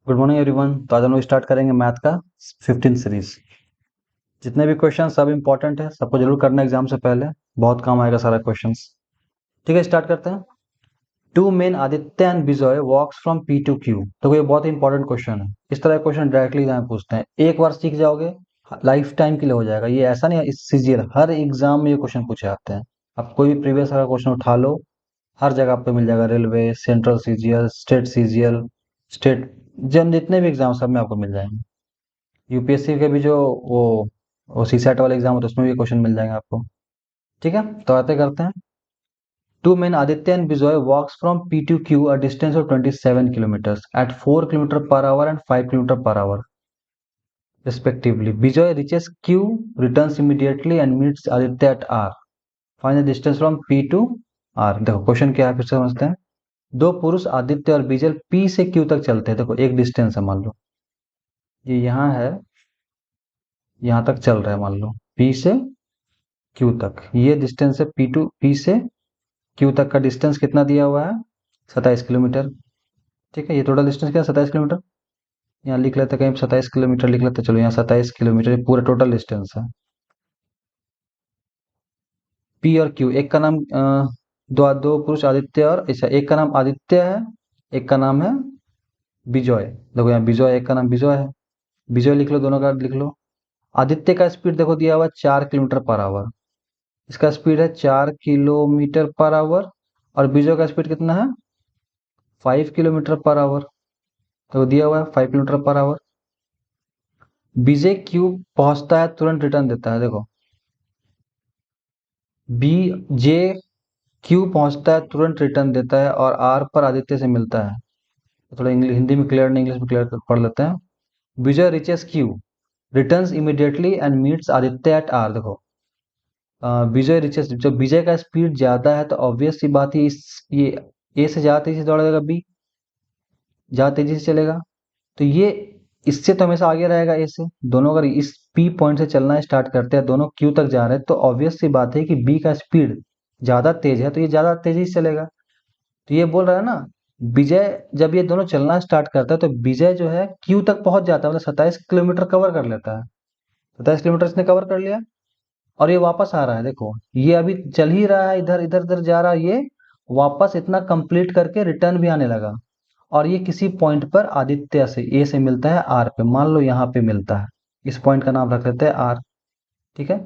Good morning everyone. तो आज हम लोग स्टार्ट करेंगे मैथ का 15 सीरीज। जितने भी क्वेश्चन सब इंपॉर्टेंट है, सबको जरूर करना एग्जाम से पहले, बहुत काम आएगा सारा क्वेश्चंस। ठीक है, स्टार्ट करते हैं। Two men Aditya and Vijay walks from P to Q. तो ये बहुत ही इंपॉर्टेंट क्वेश्चन है। इस तरह क्वेश्चन डायरेक्टली एग्जाम में पूछते हैं, एक बार सीख जाओगे लाइफ टाइम के लिए हो जाएगा। ये ऐसा नहीं है, इस सीजीएल हर एग्जाम में ये क्वेश्चन पूछे जाते हैं। आप कोई भी प्रीवियस का क्वेश्चन उठा लो, हर जगह आपको मिल जाएगा। Railway, central CGL, state CGL, state जन जितने भी एग्जाम सब में आपको मिल जाएंगे। यूपीएससी के भी जो वो सीसैट वाले एग्जाम होते हैं उसमें भी क्वेश्चन मिल जाएंगे आपको। ठीक है, तो आते करते हैं। Two men Aditya and Vijay walks from P to Q a distance of 27 kilometres at 4 kilometre per hour and 5 kilometre per hour respectively. Vijay reaches Q, returns immediately and meets Aditya at R. Find the distance from P to R. देखो question क्या है, फिर से समझते हैं। दो पुरुष आदित्य और विजय P से Q तक चलते हैं। देखो एक डिस्टेंस है, मान लो ये यहाँ है, यहाँ तक चल रहा है, मान लो P से Q तक ये डिस्टेंस है। P से Q तक का डिस्टेंस कितना दिया हुआ है? 27 किलोमीटर। ठीक है, ये टोटल डिस्टेंस क्या है? 27 किलोमीटर। यहाँ लिख लेते हैं, कहीं 27 किलोमीटर लिख लेते हैं। चलो यहाँ 27 किलोमीटर ये पूरा टोटल डिस्टेंस है। P और Q, एक का नाम दो दो पुरुष आदित्य और ऐसा, एक का नाम आदित्य है, एक का नाम है विजय। देखो यहाँ विजय, एक का नाम विजय है, विजय लिख लो, दोनों का लिख लो। आदित्य का स्पीड देखो दिया हुआ 4 किलोमीटर पर आवर, इसका स्पीड है 4 किलोमीटर पर आवर। और विजय का स्पीड कितना है? 5 किलोमीटर पर आवर। तो दिया हुआ है 5 kilometre per our. Vijay Q पहुंचता है, तुरंत रिटर्न देता है। देखो बी जे क्यू पहुंचता है, तुरंत रिटर्न देता है और आर पर आदित्य से मिलता है। थोड़ा इंग्लिश हिंदी में क्लियर नहीं, इंग्लिश में क्लियर पढ़ लेते हैं। Vijay reaches Q, returns immediately and meets Aditya at R. देखो विजय रिचेस, जब विजय का स्पीड ज्यादा है तो ऑब्वियस सी बात है ये ए से ज्यादा तेजी से दौड़ेगा, बी ज्यादा तेजी से चलेगा। तो ये इससे तो हमेशा आगे रहेगा ए से। दोनों अगर इस पी पॉइंट से चलना स्टार्ट करते हैं, दोनों क्यू तक जा रहे हैं, तो ऑब्वियस सी बात है कि बी का स्पीड ज्यादा तेज है, तो ये ज्यादा तेजी से चलेगा। तो ये बोल रहा है ना, विजय जब ये दोनों चलना स्टार्ट करता है तो विजय जो है क्यू तक पहुंच जाता है, मतलब 27 किलोमीटर कवर कर लेता है। 27 किलोमीटर इसने कवर कर लिया और ये वापस आ रहा है। देखो ये अभी चल ही रहा है, इधर इधर इधर जा रहा है, ये वापस इतना कंप्लीट करके रिटर्न भी आने लगा। और ये किसी पॉइंट पर आदित्य से ए से मिलता है आर पे, मान लो यहाँ पे मिलता है। इस पॉइंट का नाम रख लेते हैं आर। ठीक है,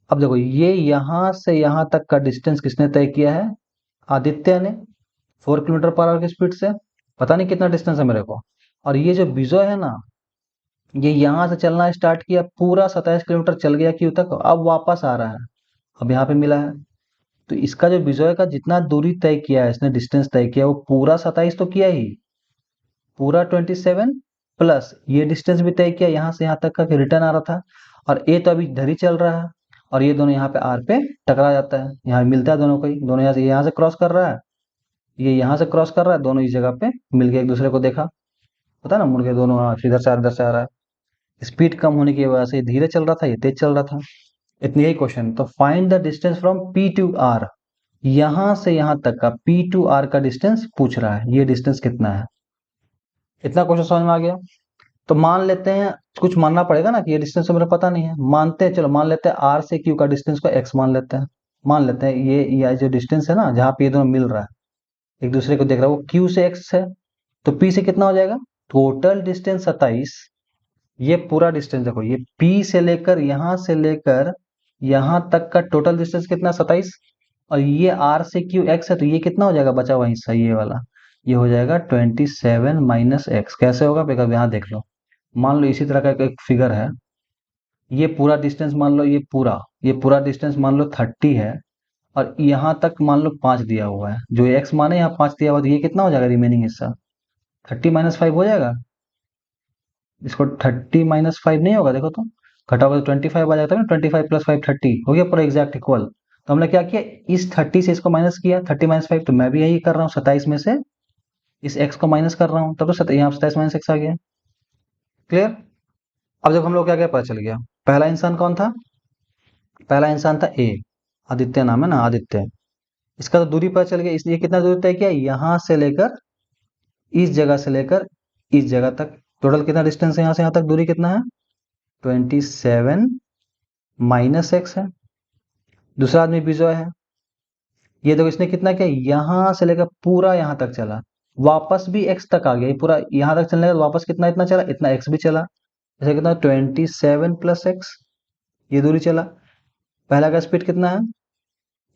अब देखो ये यहाँ से यहाँ तक का डिस्टेंस किसने तय किया है? आदित्य ने, 4 किलोमीटर पर आवर की स्पीड से। पता नहीं कितना डिस्टेंस है मेरे को। और ये जो विजय है ना, ये यहाँ से चलना स्टार्ट किया, पूरा 27 किलोमीटर चल गया क्यू तक, अब वापस आ रहा है, अब यहाँ पे मिला है। तो इसका जो विजय का जितना दूरी तय किया है, इसने डिस्टेंस तय किया, वो पूरा 27 तो किया ही, पूरा 27 प्लस ये डिस्टेंस भी तय किया यहाँ से यहाँ तक का, रिटर्न आ रहा था। और ए तो अभी इधर ही चल रहा है, और ये दोनों यहाँ पे आर पे टकरा जाता है, यहाँ मिलता है दोनों को ही। दोनों यहाँ से क्रॉस कर रहा है, ये यहाँ से क्रॉस कर रहा है, दोनों इस जगह पे मिल के एक दूसरे को देखा, पता ना, मुड़ के दोनों इधर से इधर से आ रहा है। स्पीड कम होने की वजह से ये धीरे चल रहा था, ये तेज चल रहा था। इतनी यही क्वेश्चन। तो find the distance from P to R, यहां से यहां तक का पी टू आर का डिस्टेंस पूछ रहा है, ये डिस्टेंस कितना है। इतना क्वेश्चन समझ में आ गया। तो मान लेते हैं, कुछ मानना पड़ेगा ना कि ये डिस्टेंस तो मेरा पता नहीं है, मानते हैं, चलो मान लेते हैं आर से क्यू का डिस्टेंस को एक्स मान लेते हैं। मान लेते हैं ये जो डिस्टेंस है ना, जहां पे ये दोनों मिल रहा है, एक दूसरे को देख रहा है, वो क्यू से एक्स है। तो पी से कितना हो जाएगा? Total distance 27। ये पूरा डिस्टेंस देखो, ये पी से लेकर यहां तक का टोटल डिस्टेंस कितना? 27। और ये आर से क्यू एक्स है, तो ये कितना हो जाएगा बचा हुआ हिस्सा, ये वाला? ये हो जाएगा 27 माइनस एक्स। कैसे होगा बेटा, यहाँ देख लो। मान लो इसी तरह का एक फिगर है, ये पूरा डिस्टेंस मान लो, ये पूरा डिस्टेंस मान लो 30 है, और यहाँ तक मान लो 5 दिया हुआ है, जो एक्स माने यहाँ 5 दिया हुआ है, तो ये कितना हो जाएगा रिमेनिंग हिस्सा? 30 - 5 हो जाएगा। इसको 30 - 5 नहीं होगा, देखो तो घटाओगे तो 25 आ जाता है ना। 25 + 5 30 हो गया, पूरा एग्जैक्ट इक्वल। तो हमने क्या किया, इस 30 से इसको माइनस किया, 30 - 5। तो मैं भी यही कर रहा हूँ, 27 में से इस एक्स को माइनस कर रहा हूँ, तब तो यहाँ 27 - x आ गया। क्लियर? अब जब हम लोग क्या क्या पता चल गया, पहला इंसान कौन था? पहला इंसान था ए, आदित्य नाम है ना, आदित्य। इसका तो दूरी पता चल गया, इसलिए कितना दूरी तय किया, यहाँ से लेकर इस जगह से लेकर इस जगह तक टोटल कितना डिस्टेंस है, यहाँ से यहाँ तक दूरी कितना है, 27 माइनस एक्स है। दूसरा आदमी विजय है, ये देखो इसने कितना किया, यहाँ से लेकर पूरा यहाँ तक चला, वापस भी एक्स तक आ गया, ये पूरा यहाँ तक चलने के बाद वापस कितना इतना चला, इतना एक्स भी चला, जैसे कितना 27 प्लस एक्स, ये दूरी चला। पहला का स्पीड कितना है,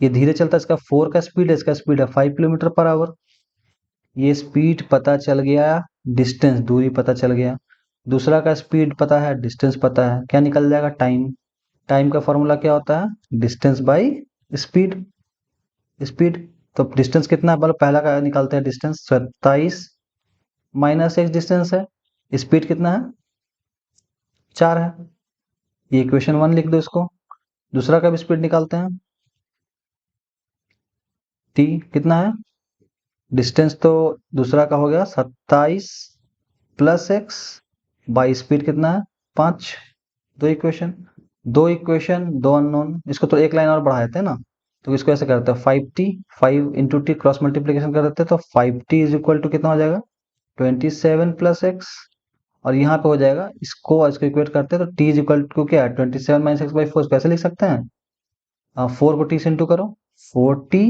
ये धीरे चलता है, इसका 4 का स्पीड है, इसका स्पीड है 5 किलोमीटर पर आवर। ये स्पीड पता चल गया, डिस्टेंस दूरी पता चल गया। दूसरा का स्पीड पता है, डिस्टेंस पता है, क्या निकल जाएगा, टाइम। टाइम का फॉर्मूला क्या होता है, डिस्टेंस बाई स्पीड। स्पीड तो डिस्टेंस कितना है, मतलब पहला का निकालते हैं डिस्टेंस, 27 माइनस एक्स डिस्टेंस है, स्पीड कितना है, 4 है। ये इक्वेशन 1 लिख दो इसको। दूसरा का भी स्पीड निकालते हैं, टी कितना है, डिस्टेंस तो दूसरा का हो गया 27 प्लस एक्स बाई स्पीड कितना है, 5। दो इक्वेशन दो अननोन, इसको तो एक लाइन और बढ़ा देते हैं ना, तो इसको ऐसे करते हैं 5t, 5 into T cross multiplication कर देते हैं, तो 5t इज इक्वल टू कितना हो जाएगा, 27 प्लस एक्स। और यहाँ पे हो जाएगा, इसको इक्वेट करते हैं तो t इज इक्वल टू क्या है, 27 माइनस एक्स बाई 4, कैसे लिख सकते हैं, 4 को t से इंटू करो, 4t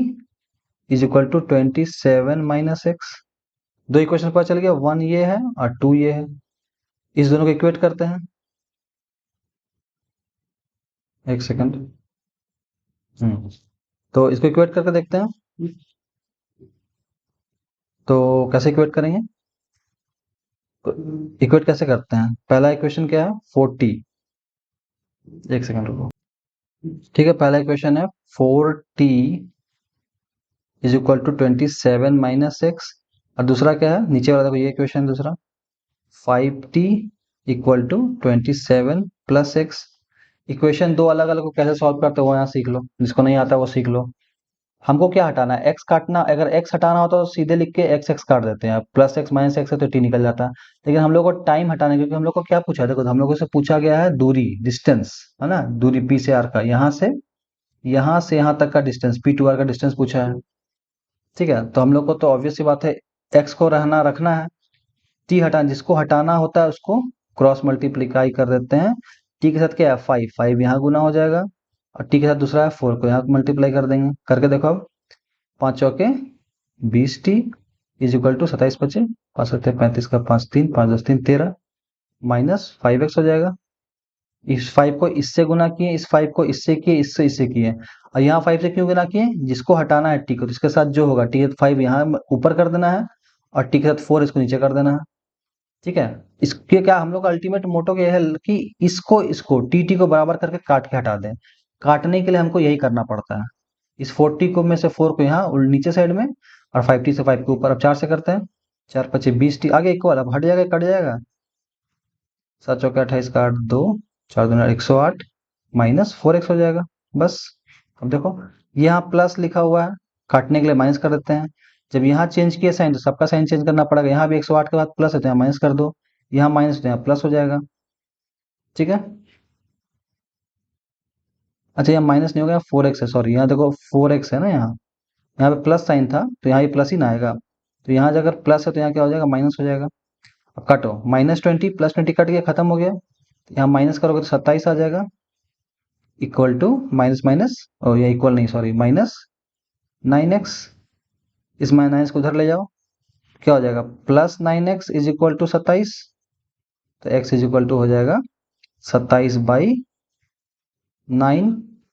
is equal to 27 minus X. दो इक्वेशन पता चल गया, 1 ये है और 2 ये है, इस दोनों को इक्वेट करते हैं। एक सेकंड, तो इसको इक्वेट करके देखते हैं, तो कैसे इक्वेट करेंगे, इक्वेट कैसे करते हैं, पहला इक्वेशन क्या है 40, एक सेकंड रुको, ठीक है, पहला इक्वेशन है 4t is equal to 27 minus X, और दूसरा क्या है, नीचे वाला देखो, ये इक्वेशन दूसरा 5t equal to 27 plus X. Equation दो अलग अलग को कैसे सॉल्व करते हो, यहाँ सीख लो, जिसको नहीं आता वो सीख लो। हमको क्या हटाना है, एक्स काटना, अगर एक्स हटाना होता तो सीधे लिख के एक्स एक्स काट देते हैं, प्लस एक्स माइनस एक्स है तो टी निकल जाता। लेकिन हम लोग को टाइम हटाना है, क्योंकि हम लोग को क्या पूछा है, देखो हम लोगों से पूछा गया है दूरी, डिस्टेंस, है ना, दूरी पी से आर का, यहाँ से यहाँ तक का डिस्टेंस, पी टू आर का डिस्टेंस पूछा है। ठीक है, तो हम लोग को तो ऑब्वियस सी बात है, एक्स को रखना है, टी हटाना, जिसको हटाना होता है उसको क्रॉस मल्टीप्लीकाई कर देते हैं। टी के साथ क्या है, 5, 5 यहाँ गुना हो जाएगा, और टी के साथ दूसरा है 4 को यहाँ मल्टीप्लाई कर देंगे, करके देखो अब, 5 चौके 20t इज इक्वल टू 27 बचे 5 का 5 3 5 10 3 13 माइनस 5x हो जाएगा। इस 5 को इससे गुना किए, इस 5 को इससे किए, इससे किए, और यहाँ 5 से क्यों गुना किए, जिसको हटाना है टी को, तो इसके साथ जो होगा टी 5 यहाँ ऊपर कर देना है, और टी के साथ 4 इसको नीचे कर देना है। ठीक है, इसके क्या हम लोग का अल्टीमेट मोटो ये है कि इसको इसको टी टी को बराबर करके काट के हटा दें। काटने के लिए हमको यही करना पड़ता है, इस 40 को में से 4 को यहाँ नीचे साइड में, और 5t से 5 के ऊपर, अब 4 से करते हैं, 4 पचे 20t आगे इक्वल, अब हट जाएगा, कट जाएगा, 7 चौके 28 का 8 2 4 दूना 108 माइनस 4x हो जाएगा, बस। अब देखो यहाँ प्लस लिखा हुआ है, काटने के लिए माइनस कर देते हैं, जब यहाँ चेंज किया साइन तो सबका साइन चेंज करना पड़ेगा, यहाँ भी 108 के बाद प्लस है तो यहाँ माइनस कर दो, यहाँ माइनस तो यहाँ प्लस हो जाएगा। ठीक है, अच्छा यहाँ माइनस नहीं हो गया, 4x है, सॉरी यहाँ देखो 4x है ना, यहाँ पे प्लस साइन था तो यहाँ भी प्लस ही ना आएगा, तो यहाँ अगर प्लस है तो यहाँ क्या हो जाएगा, माइनस हो जाएगा। अब काटो, -20 +20 कट गया, खत्म हो गया, तो यहाँ माइनस करोगे तो 27 आ जाएगा, इक्वल टू माइनस माइनस, और ये इक्वल नहीं सॉरी माइनस 9x, इस माइनस को उधर ले जाओ, क्या हो जाएगा, +9x इज इक्वल टू 27, तो x इज इक्वल टू हो जाएगा 27/9,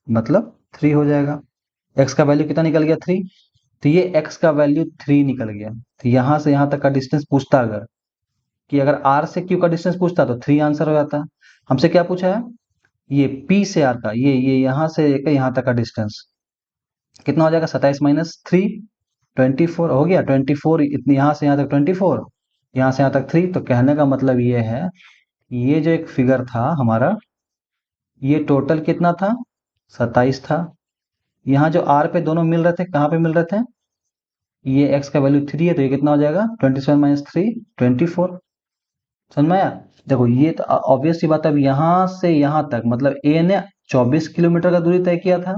मतलब 3 हो जाएगा। x का वैल्यू कितना निकल गया, 3, तो ये x का वैल्यू 3 निकल गया। तो यहाँ से यहाँ तक का डिस्टेंस पूछता, अगर कि अगर r से q का डिस्टेंस पूछता तो 3 आंसर हो जाता। हमसे क्या पूछा है, ये p से r का, ये यहाँ से लेकर यहाँ तक का डिस्टेंस कितना हो जाएगा, 27 माइनस 3 24 हो गया, 24 इतनी, यहाँ से यहाँ तक 24, यहाँ से यहाँ तक 3। तो कहने का मतलब ये है, ये जो एक फिगर था हमारा, ये टोटल कितना था, 27 था। यहाँ जो r पे दोनों मिल रहे थे, कहाँ पे मिल रहे थे, ये x का वैल्यू 3 है तो ये कितना हो जाएगा, 27 माइनस 3 24। समझ में आया, देखो ये तो ऑब्वियस सी बात है, अब यहाँ से यहाँ तक मतलब a ने 24 किलोमीटर का दूरी तय किया था,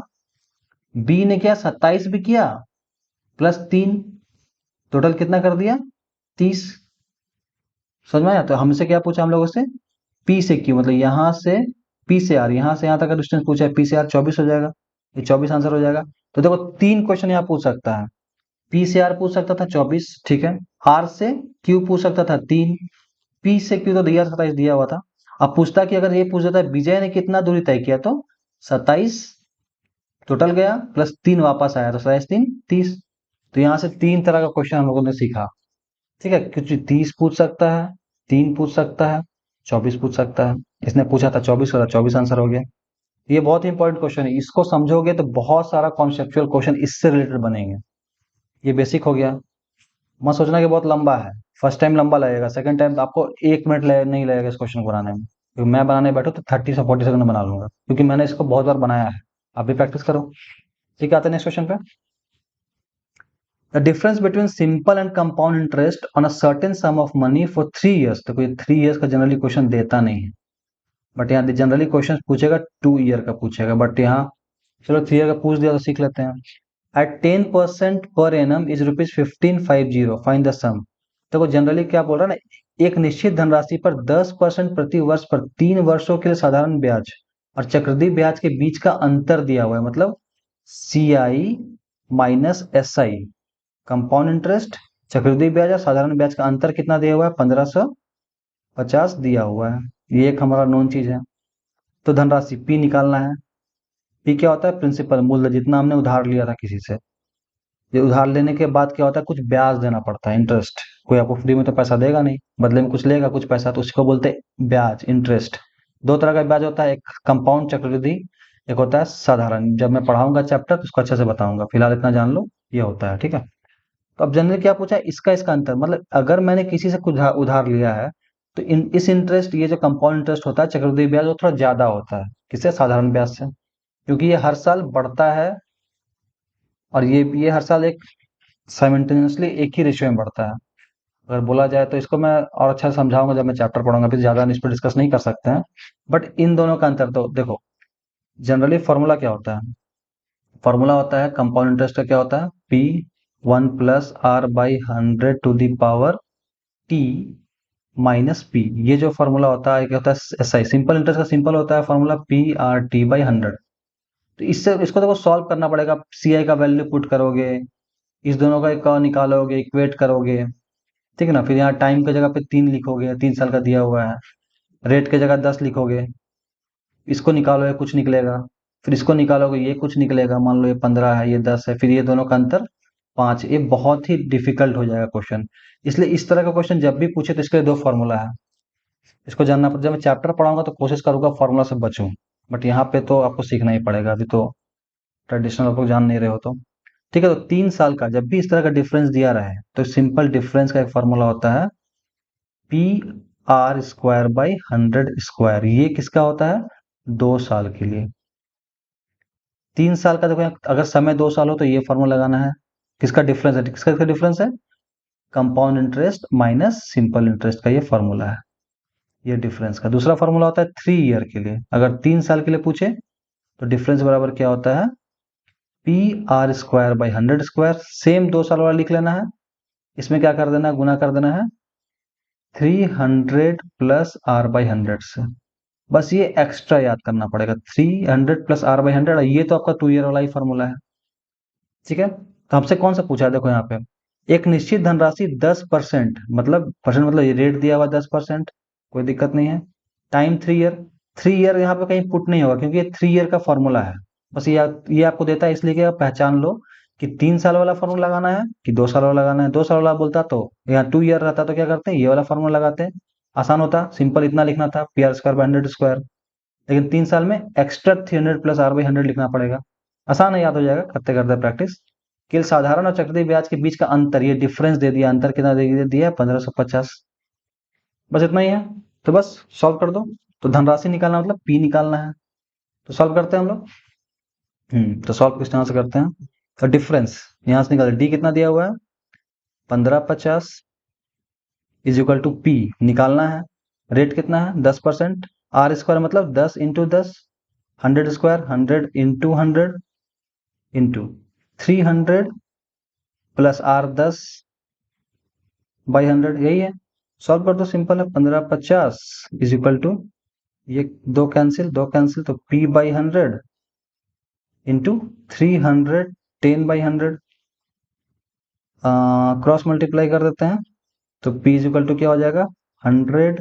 b ने क्या 27 भी किया, +3, टोटल कितना कर दिया, 30। समझ में आया? तो हमसे क्या पूछा हम लोगों से, पी से क्यू, मतलब यहाँ से पी से आर, यहाँ से यहाँ तक का डिस्टेंस पूछा है, पी से आर 24 हो जाएगा, ये 24 आंसर हो जाएगा। तो देखो 3 क्वेश्चन यहाँ पूछ सकता है, पी से आर पूछ सकता था 24, ठीक है, आर से क्यू पूछ सकता था 3, पी से क्यू तो दिया 27 दिया हुआ था। अब पूछता कि अगर ये पूछ देता है विजय ने कितना दूरी तय किया, तो 27 टोटल गया प्लस 3 वापस आया, तो 27 3 30। तो यहाँ से 3 तरह का क्वेश्चन हम लोगों ने सीखा, ठीक है, कुछ 30 पूछ सकता है, 3 पूछ सकता है, 24 पूछ सकता है। इसने पूछा था 24 का, 24 आंसर हो गया। ये बहुत ही इंपॉर्टेंट क्वेश्चन है, इसको समझोगे तो बहुत सारा कॉन्सेप्चुअल क्वेश्चन इससे रिलेटेड बनेंगे। ये बेसिक हो गया। मत सोचना कि बहुत लंबा है, फर्स्ट टाइम लंबा लगेगा, सेकंड टाइम तो आपको 1 मिनट नहीं लगेगा इस क्वेश्चन को बनाने में, क्योंकि मैं बनाने बैठू तो 30 से 40 सेकंड में बना लूंगा, क्योंकि मैंने इसको बहुत बार बनाया है। आप भी प्रैक्टिस करो। ठीक है, आते हैं नेक्स्ट क्वेश्चन पे। The difference between simple and compound interest on a certain some of money for 3 years. तो कोई 3 ईयर्स का जनरली क्वेश्चन देता नहीं है, बट यहाँ जनरली क्वेश्चन पूछेगा 2 ईयर का पूछेगा, बट यहाँ चलो 3 ईयर का पूछ दिया तो सीख लेते हैं। At 10% per annum is ₹1550, find the sum. देखो जनरली क्या बोल रहा है ना, एक निश्चित धनराशि पर 10% प्रति वर्ष पर 3 वर्षों के लिए साधारण ब्याज और चक्रवृद्धि ब्याज के बीच का अंतर दिया हुआ है, मतलब CI minus SI, compound interest, चक्रवृद्धि ब्याज और साधारण ब्याज का अंतर कितना दिया हुआ है, 1550 दिया हुआ है। ये एक हमारा नोन चीज है। तो धनराशि P निकालना है। P क्या होता है, प्रिंसिपल, मूल्य, जितना हमने उधार लिया था किसी से। ये उधार लेने के बाद क्या होता है, कुछ ब्याज देना पड़ता है, इंटरेस्ट। कोई आपको फ्री में तो पैसा देगा नहीं, बदले में कुछ लेगा कुछ पैसा, तो उसको बोलते हैं ब्याज, इंटरेस्ट। 2 तरह का ब्याज होता है, एक कंपाउंड चक्रवृद्धि, एक होता है साधारण। जब मैं पढ़ाऊंगा चैप्टर तो उसको अच्छे से बताऊंगा, फिलहाल इतना जान लो ये होता है, ठीक है। तो अब जनरली क्या पूछा है, इसका अंतर, मतलब अगर मैंने किसी से कुछ उधार उधार लिया है, तो इस इंटरेस्ट, ये जो कंपाउंड इंटरेस्ट होता है, चक्रवृद्धि ब्याज, वो थोड़ा ज्यादा होता है किससे, साधारण ब्याज से, क्योंकि ये हर साल बढ़ता है, और ये हर साल एक साइमल्टेनियसली एक ही रेशियो में बढ़ता है। अगर बोला जाए तो इसको मैं और अच्छा से समझाऊंगा जब मैं चैप्टर पढ़ूंगा, फिर ज्यादा इस पर डिस्कस नहीं कर सकते हैं। बट इन दोनों का अंतर तो देखो, जनरली फॉर्मूला क्या होता है, फॉर्मूला होता है कंपाउंड इंटरेस्ट का, क्या होता है, P1 + R/100 T minus P। ये जो फॉर्मूला होता है क्या होता है, SI, सिंपल इंटरेस्ट का सिंपल होता है फॉर्मूला PRT/100। तो इससे इसको देखो सॉल्व करना पड़ेगा, CI का वैल्यू पुट करोगे, इस दोनों का एक निकालोगे, इक्वेट करोगे, ठीक है ना। फिर यहाँ टाइम की जगह पे 3 लिखोगे, 3 साल का दिया हुआ है, रेट की जगह 10 लिखोगे, इसको निकालोगे कुछ निकलेगा, फिर इसको निकालोगे ये कुछ निकलेगा, मान लो ये 15 है, ये 10 है, फिर ये दोनों का अंतर 5। ये बहुत ही डिफिकल्ट हो जाएगा क्वेश्चन। इसलिए इस तरह का क्वेश्चन जब भी पूछे तो इसके लिए 2 फॉर्मूला है, इसको जानना पड़ता है। जब मैं चैप्टर पढ़ाऊंगा तो कोशिश करूंगा फॉर्मूला से बचूं, बट यहाँ पे तो आपको सीखना ही पड़ेगा, अभी तो ट्रेडिशनल आप लोग जान नहीं रहे हो तो। ठीक है, तो 3 साल का जब भी इस तरह का डिफरेंस दिया रहे, तो सिंपल डिफरेंस का एक फॉर्मूला होता है PR² / 100²। ये किसका होता है, 2 साल के लिए। 3 साल का देखो, अगर समय 2 साल हो तो ये फॉर्मूला लगाना है। किसका डिफरेंस है, किसका डिफरेंस है, compound interest minus simple interest का ये फॉर्मूला है, ये डिफरेंस का। दूसरा फॉर्मूला होता है 3 ईयर के लिए, अगर 3 साल के लिए पूछे तो डिफरेंस बराबर क्या होता है, PR² / 100²। सेम 2 साल वाला लिख लेना है, इसमें क्या कर देना है, गुना कर देना है 300 + R/100 से। बस ये एक्स्ट्रा याद करना पड़ेगा, 300 + R/100, ये तो आपका 2 ईयर वाला ही फॉर्मूला है, ठीक है। तो हमसे कौन सा पूछा है, देखो यहाँ पे एक निश्चित धनराशि 10%, मतलब परसेंट, मतलब ये रेट दिया हुआ 10%, कोई दिक्कत नहीं है, टाइम 3 ईयर। 3 ईयर यहाँ पे कहीं पुट नहीं होगा, क्योंकि ये 3 ईयर का फॉर्मूला है। बस ये आपको देता है इसलिए कि आप पहचान लो कि 3 साल वाला फॉर्मूला लगाना है कि 2 साल वाला लगाना है। 2 साल वाला बोलता तो यहाँ 2 ईयर रहता तो क्या करते हैं, ये वाला फॉर्मूला लगाते हैं, आसान होता, सिंपल इतना लिखना था, PR²/100²। लेकिन 3 साल में एक्स्ट्रा 300 + R/100 लिखना पड़ेगा, आसान है, याद हो जाएगा करते करते प्रैक्टिस। केवल साधारण और चक्रवृद्धि ब्याज के बीच का अंतर, ये डिफरेंस दे दिया, अंतर कितना दे दिया है, 1550। बस इतना ही है, तो बस सॉल्व कर दो। तो धनराशि निकालना मतलब P निकालना है, तो सॉल्व करते हैं हम लोग। तो सॉल्व किस तरह से करते हैं, तो डिफरेंस यहाँ से निकाल, डी कितना दिया हुआ है, 1550 इज इक्वल टू P निकालना है, रेट कितना है 10%, R² मतलब 10 × 10, 100² 100 × 100 इंटू 300 + R 10/100, यही है। सॉल्व कर दो, सिंपल है। 1550 इज इक्वल टू, ये दो कैंसिल, दो कैंसिल, तो p by 100 into 300, 10/100, cross multiply कर देते हैं, तो p इज इक्वल टू क्या हो जाएगा, 100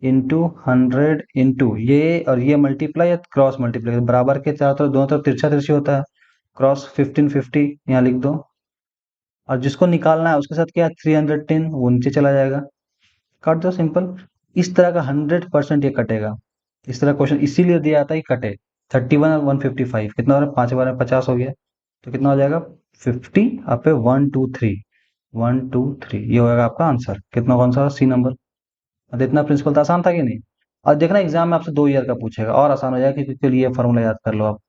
इंटू 100 इंटू ये और ये मल्टीप्लाई या क्रॉस मल्टीप्लाई, बराबर के चारों तरफ, दोनों तरफ तिरछा तिरछी होता है, क्रॉस 1550 यहाँ लिख दो, और जिसको निकालना है उसके साथ क्या है, 310 वो नीचे चला जाएगा, काट दो, सिंपल। इस तरह का 100% ये कटेगा। इस तरह क्वेश्चन इसीलिए दिया आता है कि कटे। 31 और 155 कितना हो रहा है, 5 बार 50 हो गया, तो कितना हो जाएगा, 50 आप पे 123, 123, ये होगा आपका आंसर। कितना कौन सा, सी नंबर। अब इतना प्रिंसिपल तो आसान था कि नहीं। और देखना एग्जाम में आपसे 2 ईयर का पूछेगा, और आसान हो जाएगा, क्योंकि फिर ये फॉर्मूला याद कर लो आप।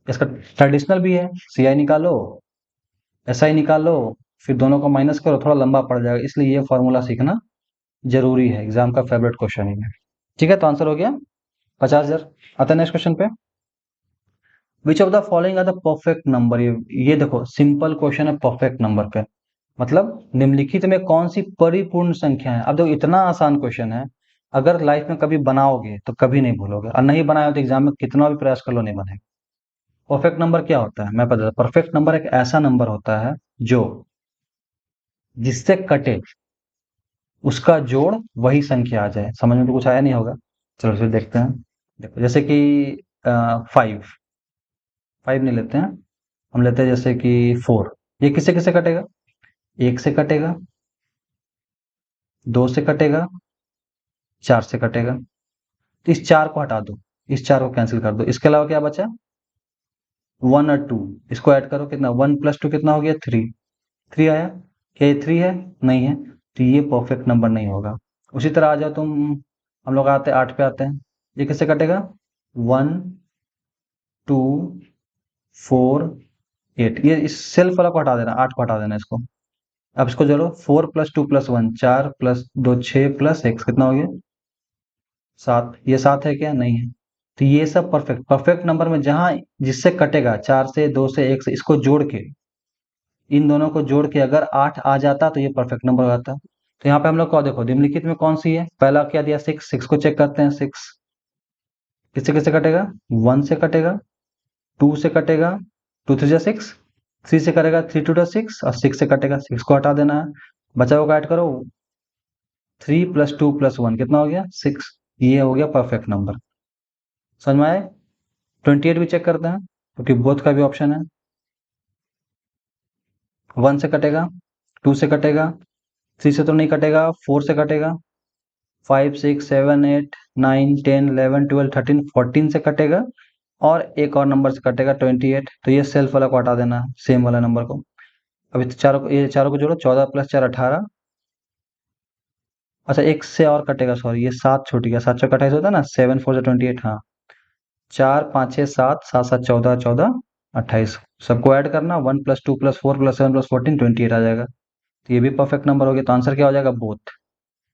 इसका ट्रेडिशनल भी है, सी आई निकालो, एस आई निकालो, फिर दोनों को माइनस करो, थोड़ा लंबा पड़ जाएगा, इसलिए ये फॉर्मूला सीखना जरूरी है, एग्जाम का फेवरेट क्वेश्चन ही है। ठीक है, तो आंसर हो गया 50,000। आता है नेक्स्ट क्वेश्चन पे। Which of the following are the perfect number, ये देखो सिंपल क्वेश्चन है परफेक्ट नंबर पे, मतलब निम्नलिखित में कौन सी परिपूर्ण संख्या है। अब देखो इतना आसान क्वेश्चन है, अगर लाइफ में कभी बनाओगे तो कभी नहीं भूलोगे, और नहीं बनाए हो तो एग्जाम में कितना भी प्रयास कर लो नहीं बनेगा। परफेक्ट नंबर क्या होता है, मैं बता, परफेक्ट नंबर एक ऐसा नंबर होता है जो जिससे कटे उसका जोड़ वही संख्या आ जाए। समझ में तो कुछ आया नहीं होगा, चलो फिर देखते हैं। देखो जैसे कि 5, 5 नहीं लेते हैं, हम लेते हैं जैसे कि 4। ये किससे किससे कटेगा, 1 से कटेगा, 2 से कटेगा, 4 से कटेगा, तो इस 4 को हटा दो, इस 4 को कैंसिल कर दो, इसके अलावा क्या बचा, 1 और 2, इसको ऐड करो, कितना 1 + 2 कितना हो गया, 3, 3 आया। क्या ये 3 है, नहीं है, तो ये परफेक्ट नंबर नहीं होगा। उसी तरह आ जाओ तुम, हम लोग आते हैं 8 पे आते हैं, ये किससे कटेगा, 1, 2, 4, 8, ये इस सेल्फ वाला को हटा देना, 8 को हटा देना इसको। अब इसको जोड़ो, 4 + 2 + 1, 4 + 2 6 + 1 कितना हो गया, 7, ये 7 है क्या, नहीं है, तो ये सब परफेक्ट, परफेक्ट नंबर में जहां जिससे कटेगा, 4 से, 2 से, 1 से, इसको जोड़ के, इन दोनों को जोड़ के अगर 8 आ जाता तो ये परफेक्ट नंबर हो जाता। तो यहाँ पे हम लोग को देखो निम्नलिखित में कौन सी है, पहला क्या दिया, 6, 6 को चेक करते हैं, 6 किससे किससे कटेगा, 1 से कटेगा, 2 से कटेगा, 2 3 6, 3 से करेगा, 3 2 6, और 6 से कटेगा, 6 को हटा देना है, बचा हुआ ऐड करो, 3 + 2 + 1 कितना हो गया, 6, ये हो गया परफेक्ट नंबर। समझ में आए। 28 भी चेक करते हैं, क्योंकि बोथ का भी ऑप्शन है, 1 से कटेगा, 2 से कटेगा, 3 से तो नहीं कटेगा, 4 से कटेगा, 5 6 7 8 9 10 11 12 13 14 से कटेगा, और एक और नंबर से कटेगा 28, तो ये सेल्फ वाला को हटा देना है, सेम वाला नंबर को। अभी तो चारों को, ये चारों को जोड़ो, 14 + 4 18, अच्छा एक से और कटेगा, सॉरी ये 7 छूट गया, 7 चौक 28 होता है ना, 7 4 28, हाँ, 4 5 6 7 7 7 14 14 28, सबको ऐड करना, 1 + 2 + 4 + 7 + 14 28 आ जाएगा, तो ये भी परफेक्ट नंबर हो गया। तो आंसर क्या हो जाएगा, बोथ,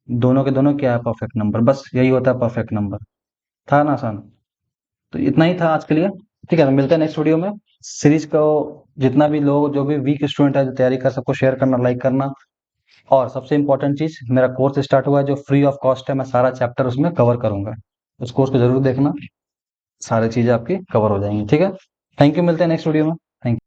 दोनों के दोनों क्या है, परफेक्ट नंबर, बस यही होता है परफेक्ट नंबर। था ना आसान। तो इतना ही था आज के लिए। ठीक है, तो मिलते हैं नेक्स्ट वीडियो में। सीरीज को जितना भी लोग, जो भी वीक स्टूडेंट है जो तैयारी कर, सबको शेयर करना, लाइक करना, और सबसे इंपॉर्टेंट चीज, मेरा कोर्स स्टार्ट हुआ है जो फ्री ऑफ कॉस्ट है, मैं सारा चैप्टर उसमें कवर करूंगा, उस कोर्स को जरूर देखना, सारी चीजें आपकी कवर हो जाएंगी। ठीक है, थैंक यू, मिलते हैं नेक्स्ट वीडियो में। Thank you.